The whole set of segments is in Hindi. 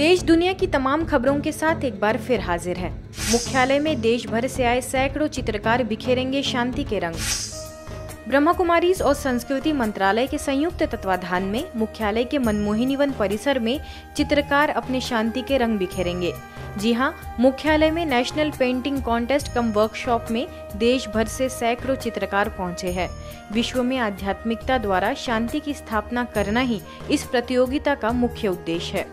देश दुनिया की तमाम खबरों के साथ एक बार फिर हाजिर है। मुख्यालय में देश भर से आए सैकड़ों चित्रकार बिखेरेंगे शांति के रंग। ब्रह्मा कुमारीज और संस्कृति मंत्रालय के संयुक्त तत्वाधान में मुख्यालय के मनमोहिनी वन परिसर में चित्रकार अपने शांति के रंग बिखेरेंगे। जी हां, मुख्यालय में नेशनल पेंटिंग कॉन्टेस्ट कम वर्कशॉप में देश भर से सैकड़ों चित्रकार पहुंचे हैं। विश्व में आध्यात्मिकता द्वारा शांति की स्थापना करना ही इस प्रतियोगिता का मुख्य उद्देश्य है।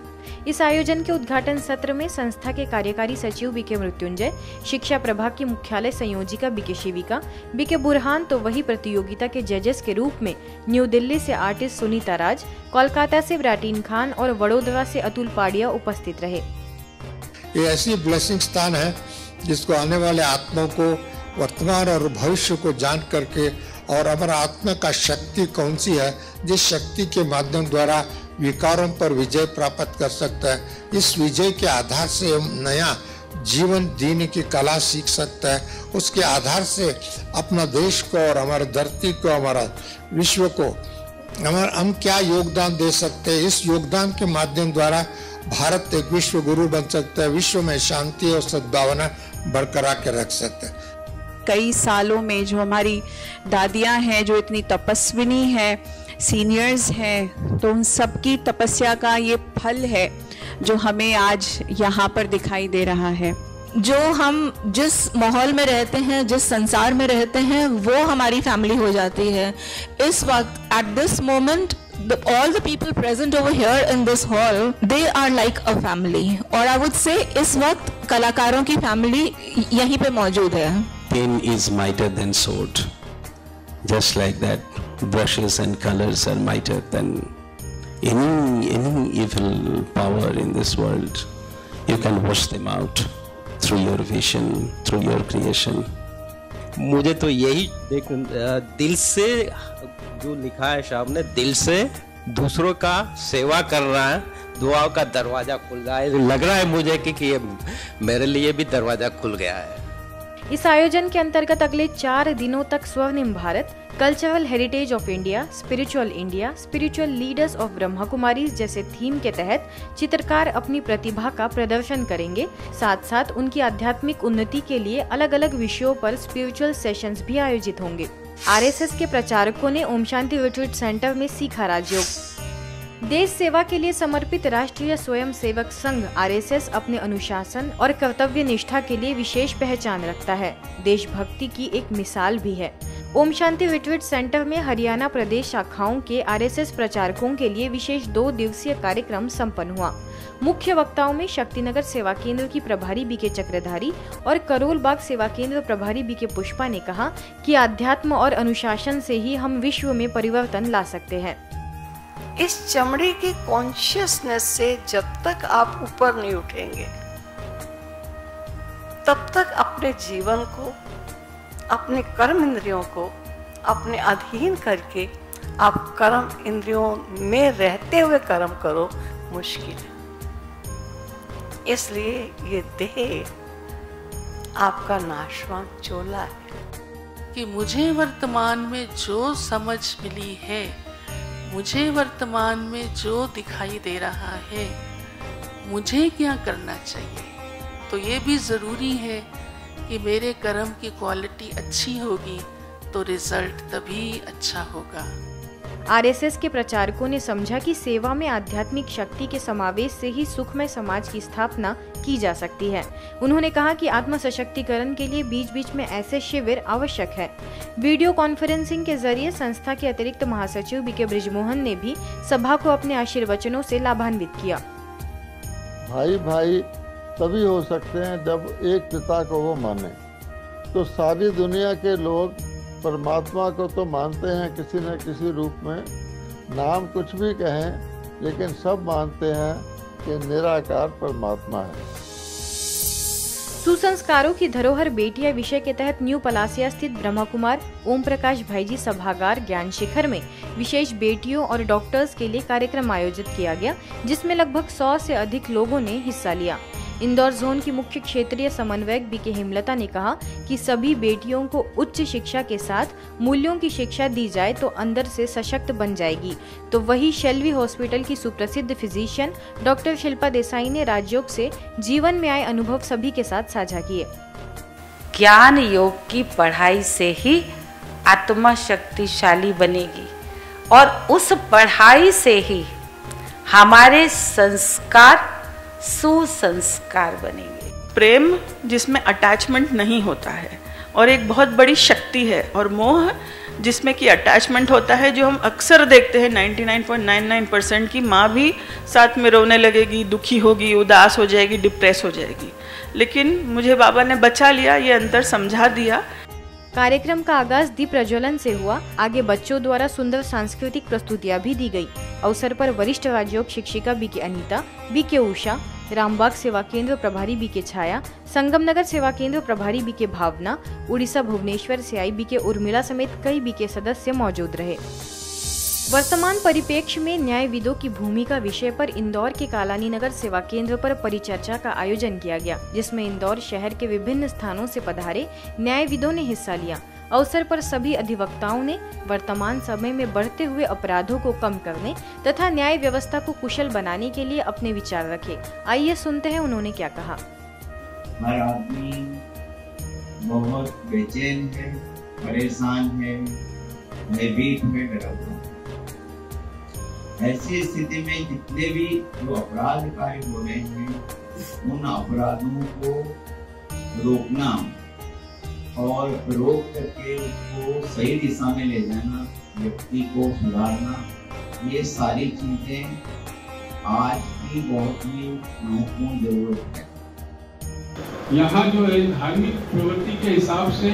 इस आयोजन के उद्घाटन सत्र में संस्था के कार्यकारी सचिव बीके मृत्युंजय, शिक्षा प्रभाग की मुख्यालय संयोजिका बीके शिविका, बीके बुरहान तो वही प्रतियोगिता के जजेस के रूप में न्यू दिल्ली से आर्टिस्ट सुनीता राज, कोलकाता से ब्राटीन खान और वडोदरा से अतुल पाडिया उपस्थित रहे। ये ऐसी ब्लेसिंग स्थान है जिसको आने वाले आत्माओं को वर्तमान और भविष्य को जान करके और हमारा आत्मा का शक्ति कौन सी है, जिस शक्ति के माध्यम द्वारा विकारों पर विजय प्राप्त कर सकता है, इस विजय के आधार से हम नया जीवन जीने की कला सीख सकता है। उसके आधार से अपना देश को और हमारे धरती को, हमारा विश्व को हम क्या योगदान दे सकते हैं। इस योगदान के माध्यम द्वारा भारत एक विश्व गुरु बन सकता है, विश्व में शांति और सद्भावना बरकरार के रख सकता है। कई सालों में जो हमारी दादियां हैं, जो इतनी तपस्विनी हैं, सीनियर्स हैं, तो उन सबकी तपस्या का ये फल है जो हमें आज यहाँ पर दिखाई दे रहा है। जो हम जिस माहौल में रहते हैं, जिस संसार में रहते हैं, वो हमारी फैमिली हो जाती है। इस वक्त at this moment all the people present over here in this hall, they are like a family. और I would say इस वक्त कलाकारों की फैमिली यहीं पे मौजूद है। Pen is mightier than sword. Just like that, brushes and colors are mightier than any evil power in this world. You can wash them out through your vision, through your creation. मुझे तो यही दिल से जो लिखा है साहब ने, दिल से दूसरों का सेवा कर रहा है, दुआओं का दरवाजा खुल रहा है। लग रहा है मुझे कि ये मेरे लिए भी दरवाजा खुल गया है। इस आयोजन के अंतर्गत अगले 4 दिनों तक स्वर्णिम Bharat, cultural heritage of India, spiritual leaders of Brahma Kumaris जैसे थीम के तहत चित्रकार अपनी प्रतिभा का प्रदर्शन करेंगे। साथ साथ उनकी आध्यात्मिक उन्नति के लिए अलग अलग विषयों पर स्पिरिचुअल सेशंस भी आयोजित होंगे। आरएसएस के प्रचारकों ने ओम शांति रिट्रीट सेंटर में सीखा राजयोग। देश सेवा के लिए समर्पित राष्ट्रीय स्वयं सेवक संघ आरएसएस अपने अनुशासन और कर्तव्य निष्ठा के लिए विशेष पहचान रखता है। देशभक्ति की एक मिसाल भी है। ओम शांति रिट्रीट सेंटर में हरियाणा प्रदेश शाखाओं के आरएसएस प्रचारकों के लिए विशेष 2 दिवसीय कार्यक्रम संपन्न हुआ। मुख्य वक्ताओं में शक्तिनगर सेवा केंद्र की प्रभारी बीके चक्रधारी और करोल बाग सेवा केंद्र प्रभारी बीके पुष्पा ने कहा कि आध्यात्म और अनुशासन से ही हम विश्व में परिवर्तन ला सकते हैं। इस चमड़े की कॉन्शियसनेस से जब तक आप ऊपर नहीं उठेंगे, तब तक अपने जीवन को, अपने कर्म इंद्रियों को अपने अधीन करके आप कर्म इंद्रियों में रहते हुए कर्म करो, मुश्किल है। इसलिए ये देह आपका नाशवान चोला है। कि मुझे वर्तमान में जो समझ मिली है, मुझे वर्तमान में जो दिखाई दे रहा है, मुझे क्या करना चाहिए, तो ये भी ज़रूरी है कि मेरे कर्म की क्वालिटी अच्छी होगी तो रिजल्ट तभी अच्छा होगा। आरएसएस के प्रचारकों ने समझा कि सेवा में आध्यात्मिक शक्ति के समावेश से ही सुखमय समाज की स्थापना की जा सकती है। उन्होंने कहा कि आत्म सशक्तिकरण के लिए बीच बीच में ऐसे शिविर आवश्यक है। वीडियो कॉन्फ्रेंसिंग के जरिए संस्था के अतिरिक्त महासचिव बीके बृजमोहन ने भी सभा को अपने आशीर्वचनों से लाभान्वित किया। भाई भाई तभी हो सकते हैं जब एक पिता को वो माने। तो सारी दुनिया के लोग परमात्मा को तो मानते हैं किसी न किसी रूप में, नाम कुछ भी कहें, लेकिन सब मानते हैं कि निराकार परमात्मा है। सुसंस्कारों की धरोहर बेटियां विषय के तहत न्यू पलासिया स्थित ब्रह्मा कुमार ओम प्रकाश भाईजी सभागार ज्ञान शिखर में विशेष बेटियों और डॉक्टर्स के लिए कार्यक्रम आयोजित किया गया, जिसमें लगभग 100 से अधिक लोगों ने हिस्सा लिया। इंदौर जोन की मुख्य क्षेत्रीय समन्वयक बीके हेमलता ने कहा कि सभी बेटियों को उच्च शिक्षा के साथ मूल्यों की शिक्षा दी जाए तो अंदर से सशक्त बन जाएगी। तो वही शेल्वी हॉस्पिटल की सुप्रसिद्ध फिजिशियन डॉक्टर शिल्पा देसाई ने राजयोग से जीवन में आए अनुभव सभी के साथ साझा किए। ज्ञान योग की पढ़ाई से ही आत्मा शक्तिशाली बनेगी और उस पढ़ाई से ही हमारे संस्कार सुसंस्कार बनेंगे। प्रेम जिसमें अटैचमेंट नहीं होता है और एक बहुत बड़ी शक्ति है, और मोह जिसमें कि अटैचमेंट होता है, जो हम अक्सर देखते हैं 99.99% की माँ भी साथ में रोने लगेगी, दुखी होगी, उदास हो जाएगी, डिप्रेस हो जाएगी। लेकिन मुझे बाबा ने बचा लिया, ये अंतर समझा दिया। कार्यक्रम का आगाज दीप प्रज्वलन से हुआ। आगे बच्चों द्वारा सुंदर सांस्कृतिक प्रस्तुतियां भी दी गई। अवसर पर वरिष्ठ राजयोग शिक्षिका बीके अनीता, बीके उषा, रामबाग सेवा केंद्र प्रभारी बीके छाया, संगम नगर सेवा केंद्र प्रभारी बीके भावना, उड़ीसा भुवनेश्वर से आई बीके उर्मिला समेत कई बीके सदस्य मौजूद रहे। वर्तमान परिप्रेक्ष्य में न्यायविदों की भूमिका विषय पर इंदौर के कालानी नगर सेवा केंद्र पर परिचर्चा का आयोजन किया गया, जिसमें इंदौर शहर के विभिन्न स्थानों से पधारे न्यायविदों ने हिस्सा लिया। अवसर पर सभी अधिवक्ताओं ने वर्तमान समय में बढ़ते हुए अपराधों को कम करने तथा न्याय व्यवस्था को कुशल बनाने के लिए अपने विचार रखे। आइए सुनते हैं उन्होंने क्या कहा। हर आदमी बहुत बेचैन है, परेशान है, भयभीत है, डरा हुआ है। ऐसी स्थिति में जितने भी जो अपराध कार्य हो रहे हैं, उन अपराधों को रोकना और रोक करके उसको सही दिशा में ले जाना, व्यक्ति को सुधारना, ये सारी चीजें आज की बहुत ही महत्वपूर्ण जरूरत है। यहाँ जो है धार्मिक प्रवृत्ति के हिसाब से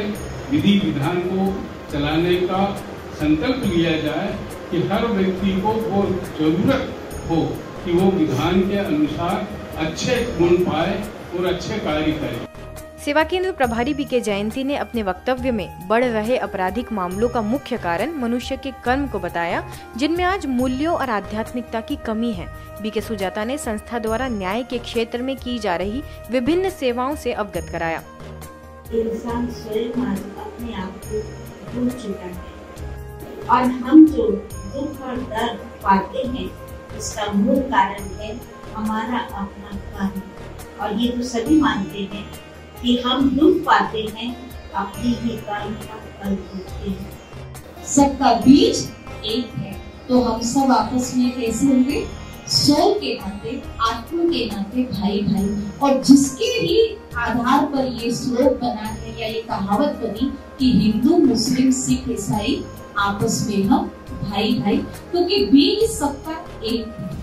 विधि विधान को चलाने का संकल्प लिया जाए कि हर व्यक्ति को वो जरूरत हो कि वो विधान के अनुसार अच्छे गुण पाए और अच्छे कार्य करे। सेवा केंद्र प्रभारी बीके जयंती ने अपने वक्तव्य में बढ़ रहे आपराधिक मामलों का मुख्य कारण मनुष्य के कर्म को बताया, जिनमें आज मूल्यों और आध्यात्मिकता की कमी है। बीके सुजाता ने संस्था द्वारा न्याय के क्षेत्र में की जा रही विभिन्न सेवाओं से अवगत कराया। इंसान स्वयं आज अपने आप को भूल चुका है और हम जो दुख और दर्द पाते हैं, इसका मूल कारण है हमारा अपना कर्म। और ये तो सभी मानते हैं कि हम दुख पाते हैं अपने ही कर्म का फल भोगते हैं। सबका बीज एक है, तो हम सब आपस में कैसे होंगे? सोल के नाते, आत्मा के नाते भाई भाई। और जिसके ही आधार पर ये श्लोक बना है या ये कहावत बनी कि हिंदू, मुस्लिम, सिख, ईसाई आपस में हम भाई भाई, क्योंकि बीज सबका एक है।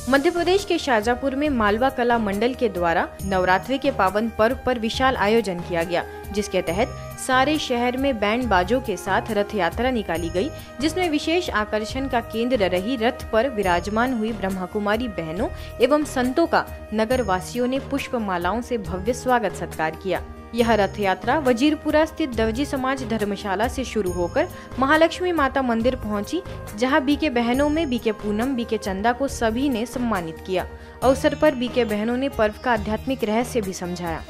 मध्य प्रदेश के शाजापुर में मालवा कला मंडल के द्वारा नवरात्रि के पावन पर्व पर विशाल आयोजन किया गया, जिसके तहत सारे शहर में बैंड बाजों के साथ रथ यात्रा निकाली गई, जिसमें विशेष आकर्षण का केंद्र रही रथ पर विराजमान हुई ब्रह्मा कुमारी बहनों एवं संतों का नगर वासियों ने पुष्प मालाओं से भव्य स्वागत सत्कार किया। यह रथ यात्रा वजीरपुरा स्थित दर्जी समाज धर्मशाला से शुरू होकर महालक्ष्मी माता मंदिर पहुंची, जहां बीके बहनों में बीके पूनम, बीके चंदा को सभी ने सम्मानित किया। अवसर पर बीके बहनों ने पर्व का आध्यात्मिक रहस्य भी समझाया।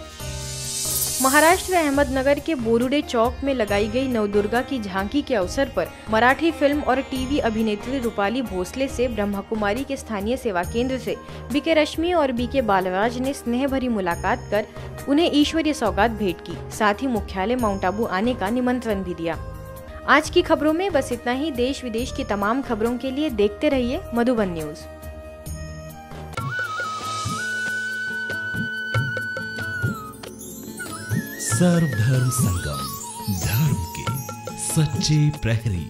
महाराष्ट्र अहमदनगर के बोरुडे चौक में लगाई गई नवदुर्गा की झांकी के अवसर पर मराठी फिल्म और टीवी अभिनेत्री रूपाली भोसले से ब्रह्मा कुमारी के स्थानीय सेवा केंद्र से बीके रश्मि और बीके बालराज ने स्नेह भरी मुलाकात कर उन्हें ईश्वरीय सौगात भेंट की। साथ ही मुख्यालय माउंट आबू आने का निमंत्रण भी दिया। आज की खबरों में बस इतना ही। देश विदेश की तमाम खबरों के लिए देखते रहिए मधुबन न्यूज। सर्वधर्म संगम, धर्म के सच्चे प्रहरी।